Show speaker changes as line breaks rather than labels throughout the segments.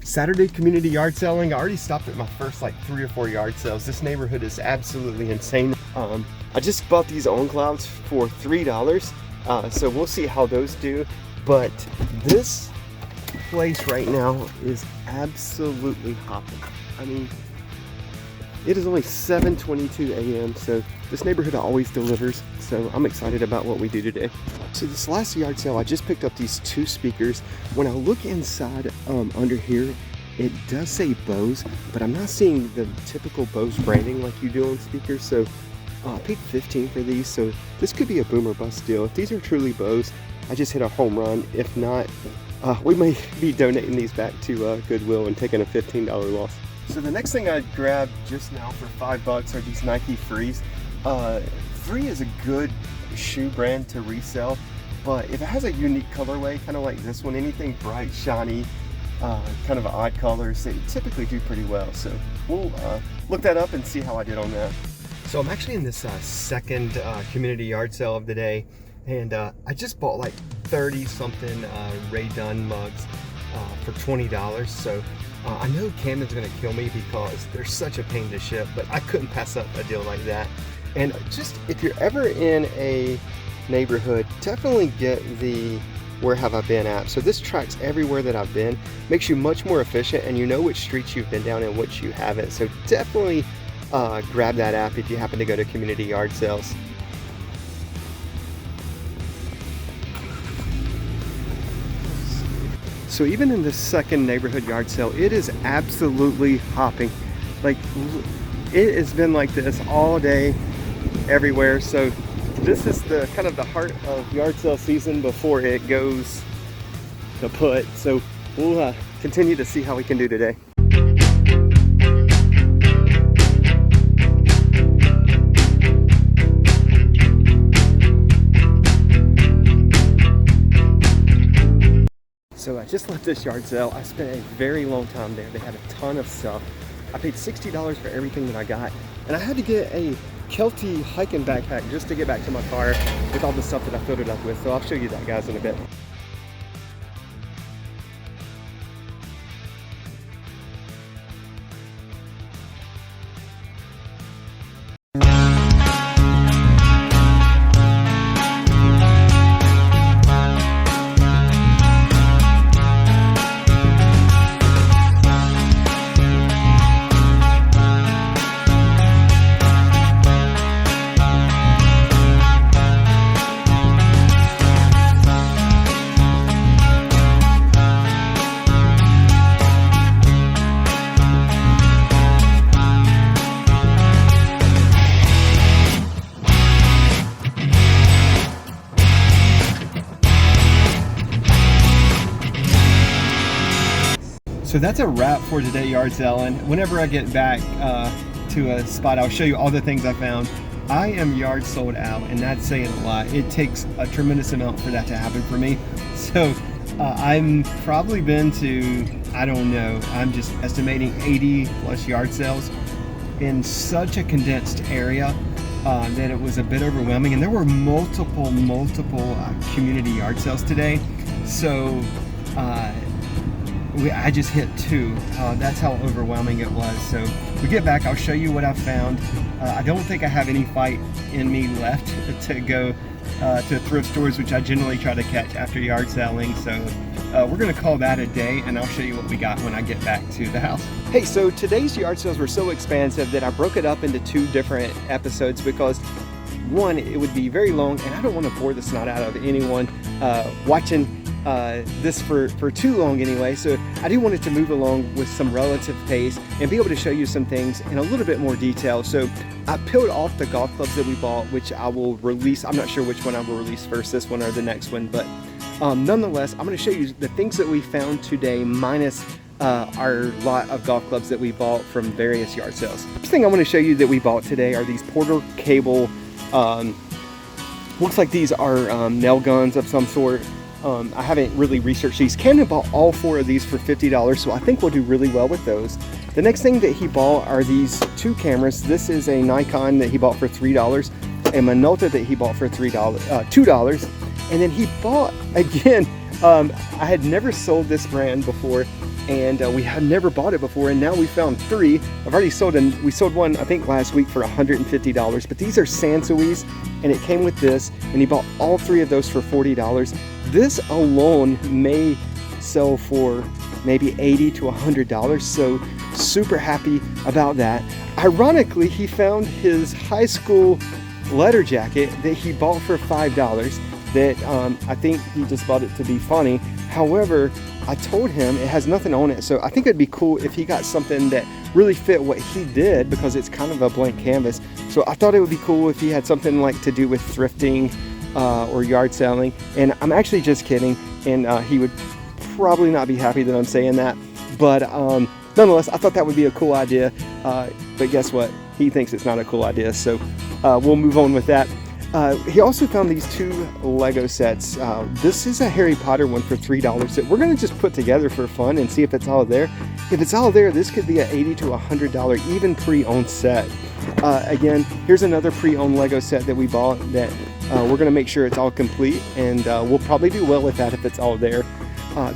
Saturday community yard selling. I already stopped at my first like 3 or 4 yard sales. This neighborhood is absolutely insane. I just bought these on clouds for $3, so we'll see how those do. But this place right now is absolutely hopping. I mean, it is only 7:22 a.m. so this neighborhood always delivers, so I'm excited about what we do today. So this last yard sale, I just picked up these 2 speakers. When I look inside under here, it does say Bose, but I'm not seeing the typical Bose branding like you do on speakers. So I paid $15 for these, so this could be a boom or bust deal. If these are truly Bose, I just hit a home run. If not, we may be donating these back to Goodwill and taking a $15 loss. So the next thing I grabbed just now for $5 are these Nike Frees. Free is a good shoe brand to resell, but if it has a unique colorway, kind of like this one, anything bright, shiny, kind of odd colors, they typically do pretty well. So we'll look that up and see how I did on that. So I'm actually in this second community yard sale of the day, and I just bought like 30 something Ray Dunn mugs for $20. So I know Camden's gonna kill me because they're such a pain to ship, but I couldn't pass up a deal like that. And just if you're ever in a neighborhood, definitely get the Where Have I Been app. So this tracks everywhere that I've been, makes you much more efficient, and you know which streets you've been down and which you haven't. So definitely grab that app if you happen to go to community yard sales. So even in this second neighborhood yard sale, it is absolutely hopping. Like, it has been like this all day, everywhere. So this is the kind of the heart of yard sale season before it goes kaput. So we'll continue to see how we can do today. So I just left this yard sale. I spent a very long time there. They had a ton of stuff. I paid $60 for everything that I got, and I had to get a Kelty hiking backpack just to get back to my car with all the stuff that I filled it up with. So I'll show you that, guys, in a bit. So that's a wrap for today yard selling. Whenever I get back to a spot, I'll show you all the things I found. I am yard sold out, and that's saying a lot. It takes a tremendous amount for that to happen for me. So I'm probably been to, I don't know, I'm just estimating 80 plus yard sales in such a condensed area that it was a bit overwhelming. And there were multiple community yard sales today. So I just hit 2. That's how overwhelming it was. So we get back, I'll show you what I found. I don't think I have any fight in me left to go to thrift stores, which I generally try to catch after yard selling. So we're gonna call that a day, and I'll show you what we got when I get back to the house. Hey, so today's yard sales were so expansive that I broke it up into 2 different episodes because one, it would be very long, and I don't want to bore the snot out of anyone watching this for too long anyway. So I do want it to move along with some relative pace and be able to show you some things in a little bit more detail. So I peeled off the golf clubs that we bought, which I will release. I'm not sure which one I will release first, this one or the next one, but nonetheless, I'm going to show you the things that we found today minus our lot of golf clubs that we bought from various yard sales. First thing I want to show you that we bought today are these Porter Cable, looks like these are nail guns of some sort. I haven't really researched these. Camden bought all 4 of these for $50, so I think we'll do really well with those. The next thing that he bought are these 2 cameras. This is a Nikon that he bought for $3. a Minolta that he bought for $2. And then he bought, again, I had never sold this brand before, and we had never bought it before, and now we found 3. I've already sold, and we sold one I think last week for $150, but these are Sansois, and it came with this, and he bought all 3 of those for $40. This alone may sell for maybe $80 to $100, so super happy about that. Ironically, he found his high school letter jacket that he bought for $5 that I think he just bought it to be funny. However, I told him it has nothing on it, so I think it'd be cool if he got something that really fit what he did, because it's kind of a blank canvas. So I thought it would be cool if he had something like to do with thrifting or yard selling, and I'm actually just kidding, and he would probably not be happy that I'm saying that, but nonetheless, I thought that would be a cool idea, but guess what? He thinks it's not a cool idea, so we'll move on with that. He also found these 2 Lego sets. This is a Harry Potter one for $3 that we're going to just put together for fun and see if it's all there. If it's all there, this could be an $80 to $100 even pre-owned set. Again, here's another pre-owned Lego set that we bought that we're going to make sure it's all complete, and we'll probably do well with that if it's all there.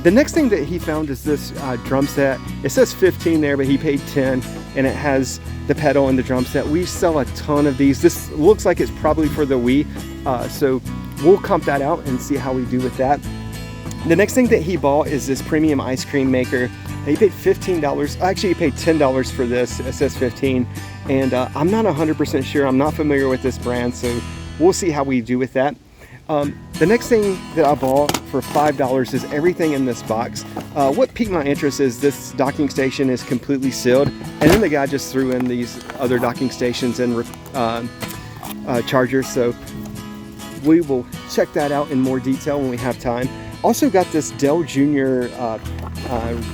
The next thing that he found is this drum set. It says 15 there, but he paid 10, and it has the pedal and the drum set. We sell a ton of these. This looks like it's probably for the Wii, so we'll comp that out and see how we do with that. The next thing that he bought is this premium ice cream maker. He paid $15. Actually, he paid $10 for this. It says 15, and I'm not 100% sure. I'm not familiar with this brand, so we'll see how we do with that. The next thing that I bought for $5 is everything in this box. What piqued my interest is this docking station is completely sealed, and then the guy just threw in these other docking stations and chargers, so we will check that out in more detail when we have time. Also got this Dell Jr.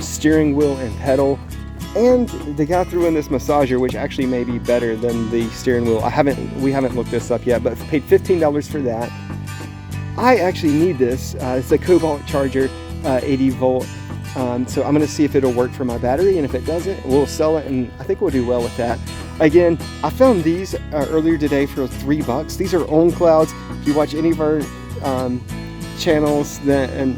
Steering wheel and pedal, and the guy threw in this massager, which actually may be better than the steering wheel. We haven't looked this up yet, but paid $15 for that. I actually need this. It's a Cobalt charger, 80 volt. So I'm gonna see if it'll work for my battery, and if it doesn't, we'll sell it, and I think we'll do well with that. Again, I found these earlier today for $3. These are On Clouds. If you watch any of our channels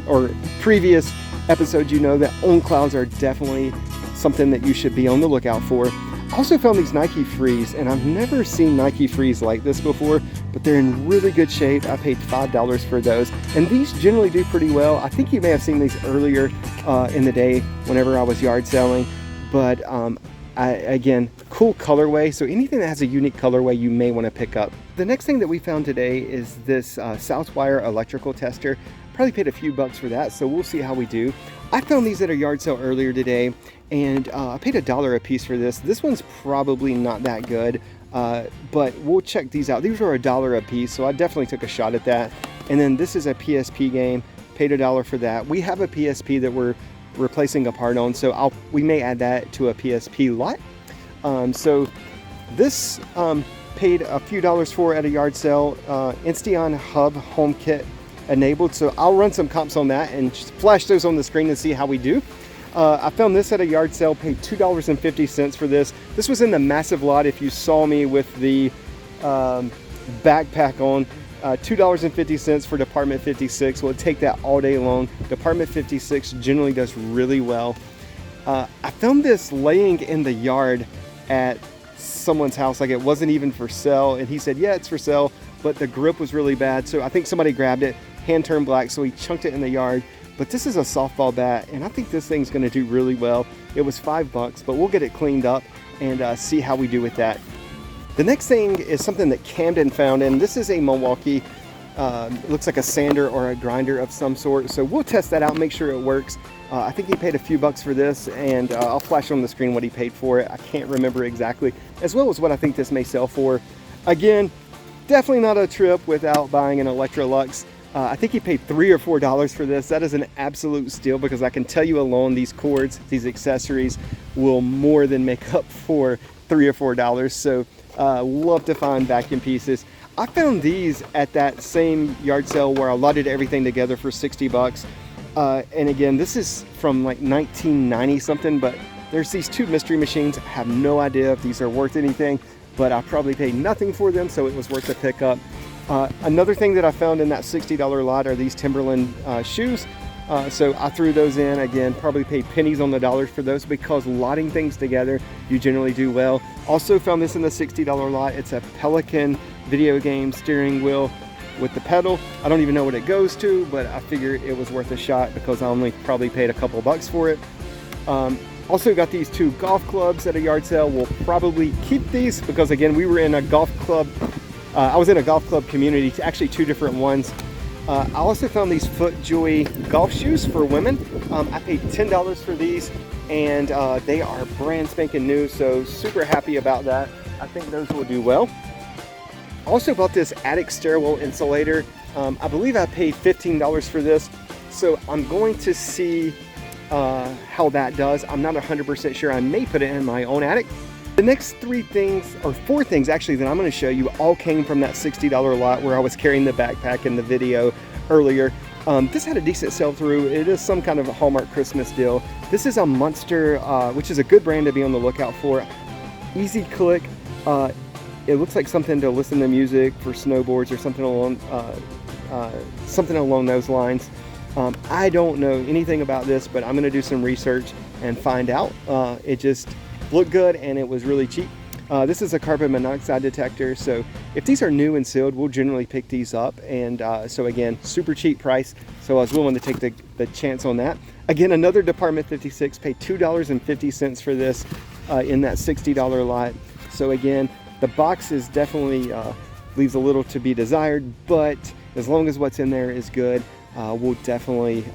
or previous episodes, you know that On Clouds are definitely something that you should be on the lookout for. Also found these Nike Frees, and I've never seen Nike Frees like this before, but they're in really good shape. I paid $5 for those, and these generally do pretty well. I think you may have seen these earlier in the day whenever I was yard selling, but again, cool colorway, so anything that has a unique colorway you may want to pick up. The next thing that we found today is this Southwire electrical tester. Probably paid a few bucks for that, so we'll see how we do. I found these at a yard sale earlier today, and I paid $1 a piece for this. This one's probably not that good, but we'll check these out. These were $1 a piece, so I definitely took a shot at that. And then this is a PSP game, paid $1 for that. We have a PSP that we're replacing a part on, so we may add that to a PSP lot. So this paid a few dollars for at a yard sale. Insteon Hub Home Kit enabled, so I'll run some comps on that and just flash those on the screen and see how we do. I found this at a yard sale, paid $2.50 for this. This was in the massive lot. If you saw me with the backpack on, $2.50 for Department 56. We'll take that all day long. Department 56 generally does really well. I found this laying in the yard at someone's house, like it wasn't even for sale, and he said, yeah, it's for sale, but the grip was really bad, so I think somebody grabbed it, hand turned black, so he chunked it in the yard. But this is a softball bat, and I think this thing's going to do really well. It was $5, but we'll get it cleaned up and see how we do with that. The next thing is something that Camden found, and this is a Milwaukee, looks like a sander or a grinder of some sort, so we'll test that out, make sure it works. I think he paid a few bucks for this, and I'll flash on the screen what he paid for it. I can't remember exactly, as well as what I think this may sell for. Again, definitely not a trip without buying an Electrolux. I think he paid $3 or $4 for this. That is an absolute steal, because I can tell you alone these cords, these accessories will more than make up for $3 or $4. So love to find vacuum pieces. I found these at that same yard sale where I loaded everything together for $60. And again, this is from like 1990 something, but there's these two mystery machines. I have no idea if these are worth anything. but I probably paid nothing for them, so it was worth the pickup. Another thing that I found in that $60 lot are these Timberland shoes. So I threw those in. Again, probably paid pennies on the dollars for those, because lotting things together, you generally do well. Also found this in the $60 lot. It's a Pelican video game steering wheel with the pedal. I don't even know what it goes to, but I figured it was worth a shot because I only probably paid a couple bucks for it. Also got these 2 golf clubs at a yard sale. We'll probably keep these because, again, we were in a golf club. I was in a golf club community, actually 2 different ones. I also found these FootJoy golf shoes for women. I paid $10 for these, and they are brand spanking new, so super happy about that. I think those will do well. Also bought this attic stairwell insulator. I believe I paid $15 for this, so I'm going to see how that does. I'm not 100% sure. I may put it in my own attic. The next 3 things, or 4 things actually, that I'm going to show you all came from that $60 lot where I was carrying the backpack in the video earlier. This had a decent sell-through. It is some kind of a Hallmark Christmas deal. This is a Monster, which is a good brand to be on the lookout for. Easy click. It looks like something to listen to music for snowboards or something along those lines. I don't know anything about this, but I'm going to do some research and find out. It just looked good, and it was really cheap. This is a carbon monoxide detector, so if these are new and sealed, we'll generally pick these up. And so again, super cheap price, so I was willing to take the chance on that. Again, another Department 56, paid $2.50 for this in that $60 lot. So again, the box is definitely leaves a little to be desired, but as long as what's in there is good, we'll definitely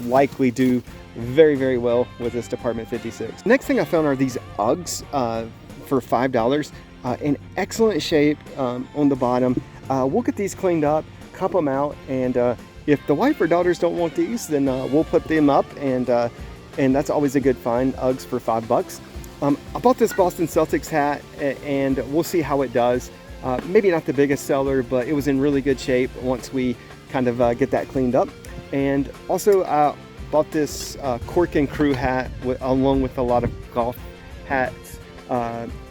likely do very, very well with this Department 56. Next thing I found are these Uggs for $5 in excellent shape on the bottom. We'll get these cleaned up, cup them out, and if the wife or daughters don't want these, then we'll put them up, and that's always a good find. Uggs for $5. I bought this Boston Celtics hat, and we'll see how it does. Maybe not the biggest seller, but it was in really good shape once we kind of get that cleaned up. And also bought this Cork and Crew hat along with a lot of golf hats.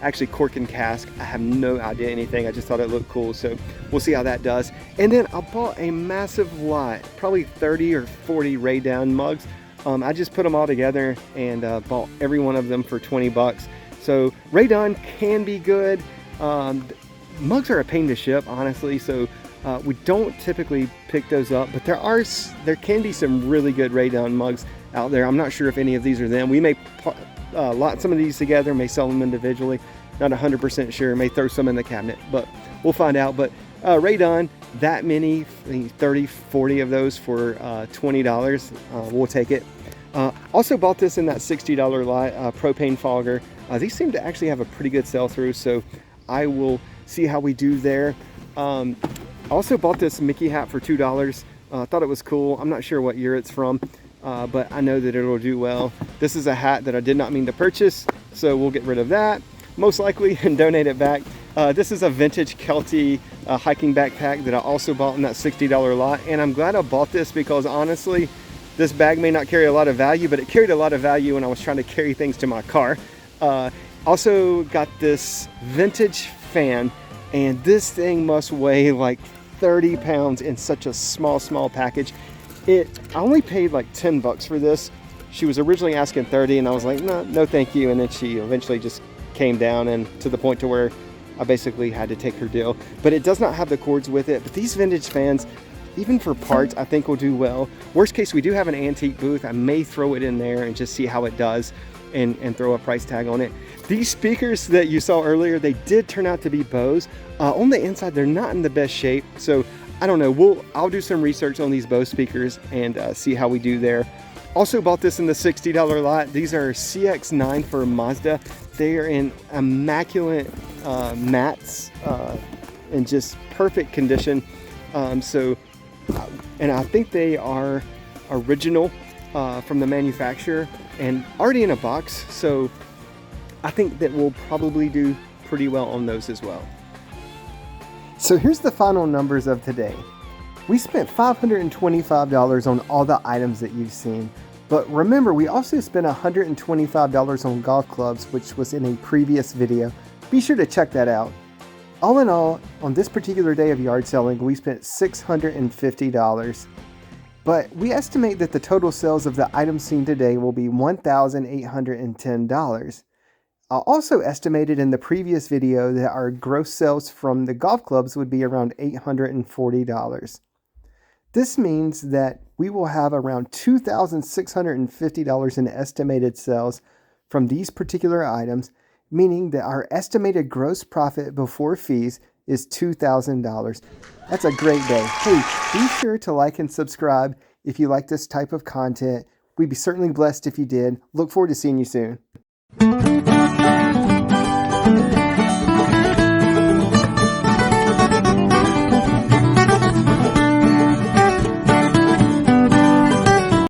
Actually Cork and Cask, I have no idea anything, I just thought it looked cool, so we'll see how that does. And then I bought a massive lot, probably 30 or 40 Ray Down mugs. I just put them all together and bought every one of them for 20 bucks. So Ray Down can be good. Mugs are a pain to ship, honestly, so we don't typically pick those up, but there can be some really good Ray Down mugs out there. I'm not sure if any of these are them. We may lot some of these together, may sell them individually. Not 100% sure. May throw some in the cabinet, but we'll find out. But Ray Down, that many, 30, 40 of those for $20. We'll take it. Also bought this in that $60 lot, propane fogger. These seem to actually have a pretty good sell-through, so I will see how we do there. I also bought this Mickey hat for $2. Thought it was cool. I'm not sure what year it's from, but I know that it'll do well. This is a hat that I did not mean to purchase, so we'll get rid of that, most likely, and donate it back. This is a vintage Kelty hiking backpack that I also bought in that $60 lot, and I'm glad I bought this because honestly, this bag may not carry a lot of value, but it carried a lot of value when I was trying to carry things to my car. Also got this vintage fan, and this thing must weigh like 30 pounds in such a small package. I only paid like 10 bucks for this. She was originally asking 30, and I was like, no thank you, and then she eventually just came down, and to the point to where I basically had to take her deal. But it does not have the cords with it. But these vintage fans, even for parts, I think will do well. Worst case, we do have an antique booth. I may throw it in there and just see how it does, and throw a price tag on it. These speakers that you saw earlier, they did turn out to be Bose. On the inside, they're not in the best shape, so I don't know. I'll do some research on these Bose speakers and see how we do there. Also bought this in the $60 lot. These are CX-9 for Mazda. They are in immaculate mats in just perfect condition. And I think they are original from the manufacturer and already in a box. So I think that we'll probably do pretty well on those as well. So here's the final numbers of today. We spent $525 on all the items that you've seen. But remember, we also spent $125 on golf clubs, which was in a previous video.
be sure to check that out. All in all, on this particular day of yard selling, we spent $650. But we estimate that the total sales of the items seen today will be $1,810. I also estimated in the previous video that our gross sales from the golf clubs would be around $840. This means that we will have around $2,650 in estimated sales from these particular items, meaning that our estimated gross profit before fees is $2,000. That's a great day. Hey, be sure to like and subscribe if you like this type of content. We'd be certainly blessed if you did. Look forward to seeing you soon.